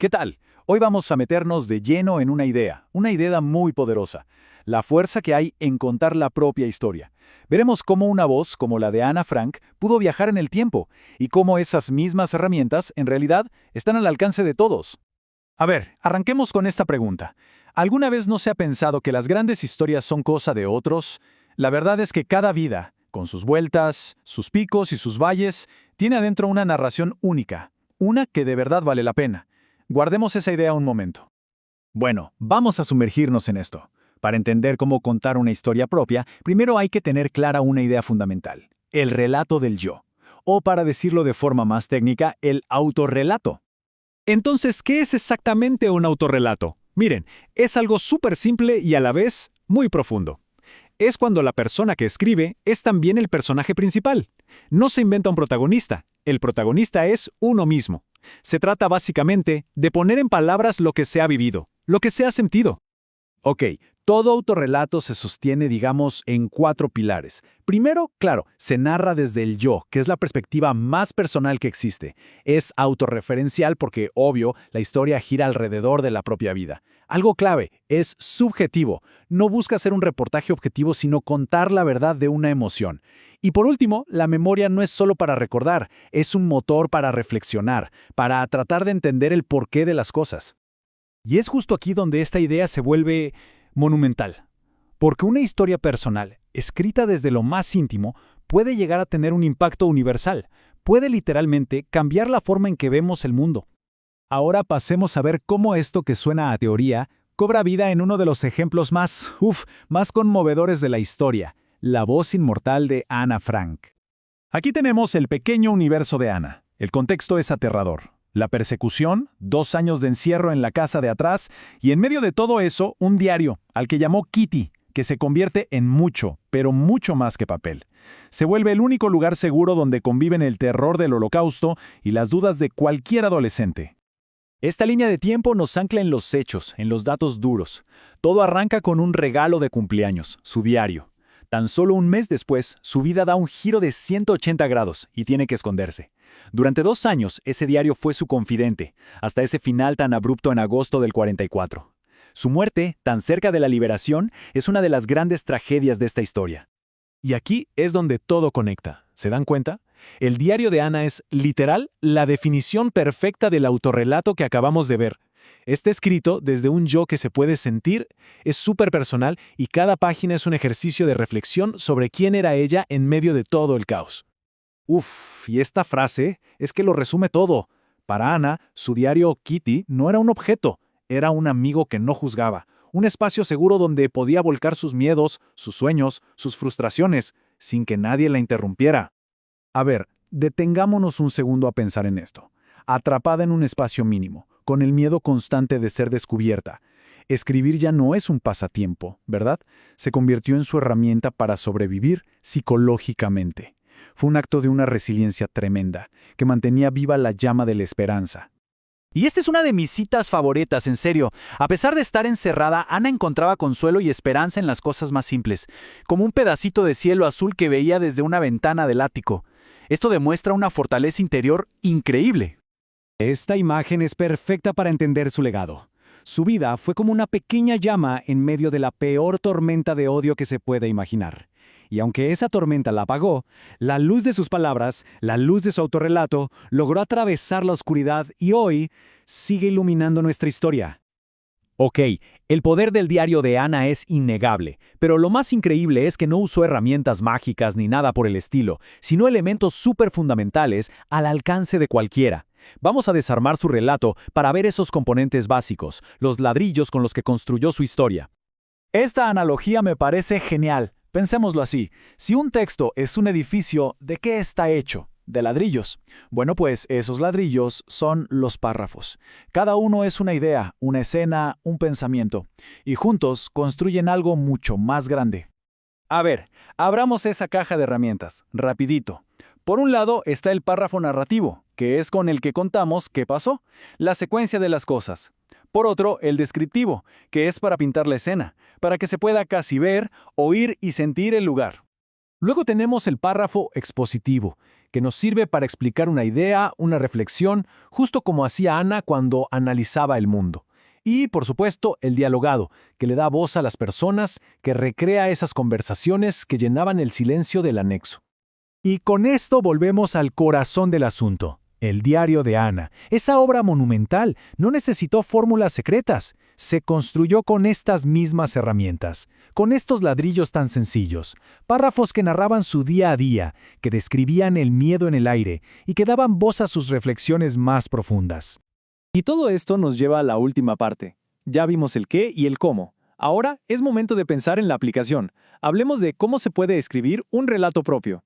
¿Qué tal? Hoy vamos a meternos de lleno en una idea muy poderosa, la fuerza que hay en contar la propia historia. Veremos cómo una voz como la de Ana Frank pudo viajar en el tiempo y cómo esas mismas herramientas, en realidad, están al alcance de todos. A ver, arranquemos con esta pregunta. ¿Alguna vez no se ha pensado que las grandes historias son cosa de otros? La verdad es que cada vida, con sus vueltas, sus picos y sus valles, tiene adentro una narración única, una que de verdad vale la pena. Guardemos esa idea un momento. Bueno, vamos a sumergirnos en esto. Para entender cómo contar una historia propia, primero hay que tener clara una idea fundamental, el relato del yo, o para decirlo de forma más técnica, el autorrelato. Entonces, ¿qué es exactamente un autorrelato? Miren, es algo súper simple y a la vez muy profundo. Es cuando la persona que escribe es también el personaje principal. No se inventa un protagonista, el protagonista es uno mismo. Se trata básicamente de poner en palabras lo que se ha vivido, lo que se ha sentido. Ok, todo autorrelato se sostiene, digamos, en 4 pilares. Primero, claro, se narra desde el yo, que es la perspectiva más personal que existe. Es autorreferencial porque, obvio, la historia gira alrededor de la propia vida. Algo clave, es subjetivo. No busca ser un reportaje objetivo, sino contar la verdad de una emoción. Y por último, la memoria no es solo para recordar, es un motor para reflexionar, para tratar de entender el porqué de las cosas. Y es justo aquí donde esta idea se vuelve monumental. Porque una historia personal, escrita desde lo más íntimo, puede llegar a tener un impacto universal. Puede literalmente cambiar la forma en que vemos el mundo. Ahora pasemos a ver cómo esto que suena a teoría cobra vida en uno de los ejemplos más conmovedores de la historia, la voz inmortal de Ana Frank. Aquí tenemos el pequeño universo de Ana. El contexto es aterrador. La persecución, 2 años de encierro en la casa de atrás y en medio de todo eso, un diario, al que llamó Kitty, que se convierte en mucho, pero mucho más que papel. Se vuelve el único lugar seguro donde conviven el terror del Holocausto y las dudas de cualquier adolescente. Esta línea de tiempo nos ancla en los hechos, en los datos duros. Todo arranca con un regalo de cumpleaños, su diario. Tan solo un mes después, su vida da un giro de 180 grados y tiene que esconderse. Durante 2 años, ese diario fue su confidente, hasta ese final tan abrupto en agosto del 44. Su muerte, tan cerca de la liberación, es una de las grandes tragedias de esta historia. Y aquí es donde todo conecta. ¿Se dan cuenta? El diario de Ana es, literal, la definición perfecta del autorrelato que acabamos de ver. Está escrito desde un yo que se puede sentir, es súper personal y cada página es un ejercicio de reflexión sobre quién era ella en medio de todo el caos. Y esta frase es que lo resume todo. Para Ana, su diario Kitty no era un objeto, era un amigo que no juzgaba, un espacio seguro donde podía volcar sus miedos, sus sueños, sus frustraciones, sin que nadie la interrumpiera. A ver, detengámonos un segundo a pensar en esto. Atrapada en un espacio mínimo, con el miedo constante de ser descubierta. Escribir ya no es un pasatiempo, ¿verdad? Se convirtió en su herramienta para sobrevivir psicológicamente. Fue un acto de una resiliencia tremenda, que mantenía viva la llama de la esperanza. Y esta es una de mis citas favoritas, en serio. A pesar de estar encerrada, Ana encontraba consuelo y esperanza en las cosas más simples, como un pedacito de cielo azul que veía desde una ventana del ático. Esto demuestra una fortaleza interior increíble. Esta imagen es perfecta para entender su legado. Su vida fue como una pequeña llama en medio de la peor tormenta de odio que se puede imaginar. Y aunque esa tormenta la apagó, la luz de sus palabras, la luz de su autorrelato, logró atravesar la oscuridad y hoy sigue iluminando nuestra historia. Ok, el poder del diario de Ana es innegable, pero lo más increíble es que no usó herramientas mágicas ni nada por el estilo, sino elementos súper fundamentales al alcance de cualquiera. Vamos a desarmar su relato para ver esos componentes básicos, los ladrillos con los que construyó su historia. Esta analogía me parece genial. Pensémoslo así, si un texto es un edificio, ¿de qué está hecho? De ladrillos. Bueno, pues esos ladrillos son los párrafos. Cada uno es una idea, una escena, un pensamiento, y juntos construyen algo mucho más grande. A ver, abramos esa caja de herramientas, rapidito. Por un lado está el párrafo narrativo, que es con el que contamos qué pasó, la secuencia de las cosas. Por otro, el descriptivo, que es para pintar la escena, para que se pueda casi ver, oír y sentir el lugar. Luego tenemos el párrafo expositivo, que nos sirve para explicar una idea, una reflexión, justo como hacía Ana cuando analizaba el mundo. Y, por supuesto, el dialogado, que le da voz a las personas, que recrea esas conversaciones que llenaban el silencio del anexo. Y con esto volvemos al corazón del asunto. El diario de Ana. Esa obra monumental no necesitó fórmulas secretas. Se construyó con estas mismas herramientas, con estos ladrillos tan sencillos, párrafos que narraban su día a día, que describían el miedo en el aire y que daban voz a sus reflexiones más profundas. Y todo esto nos lleva a la última parte. Ya vimos el qué y el cómo. Ahora es momento de pensar en la aplicación. Hablemos de cómo se puede escribir un relato propio.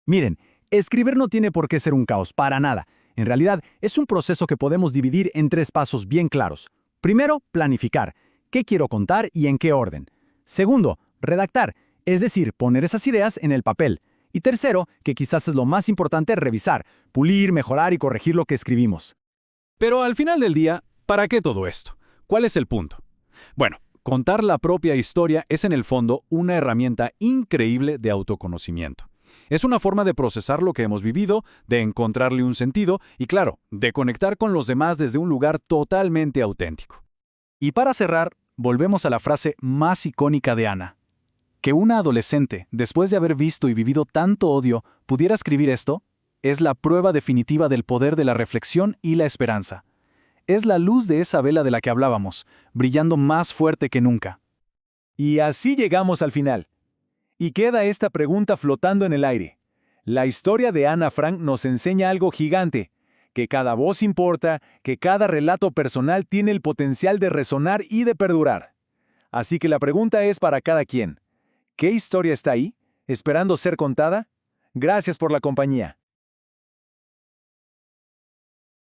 Miren, escribir no tiene por qué ser un caos, para nada. En realidad, es un proceso que podemos dividir en 3 pasos bien claros. Primero, planificar. ¿Qué quiero contar y en qué orden? Segundo, redactar, es decir, poner esas ideas en el papel. Y tercero, que quizás es lo más importante, revisar, pulir, mejorar y corregir lo que escribimos. Pero al final del día, ¿para qué todo esto? ¿Cuál es el punto? Bueno, contar la propia historia es en el fondo una herramienta increíble de autoconocimiento. Es una forma de procesar lo que hemos vivido, de encontrarle un sentido y, claro, de conectar con los demás desde un lugar totalmente auténtico. Y para cerrar, volvemos a la frase más icónica de Ana. Que una adolescente, después de haber visto y vivido tanto odio, pudiera escribir esto, es la prueba definitiva del poder de la reflexión y la esperanza. Es la luz de esa vela de la que hablábamos, brillando más fuerte que nunca. Y así llegamos al final. Y queda esta pregunta flotando en el aire. La historia de Ana Frank nos enseña algo gigante, que cada voz importa, que cada relato personal tiene el potencial de resonar y de perdurar. Así que la pregunta es para cada quien. ¿Qué historia está ahí, esperando ser contada? Gracias por la compañía.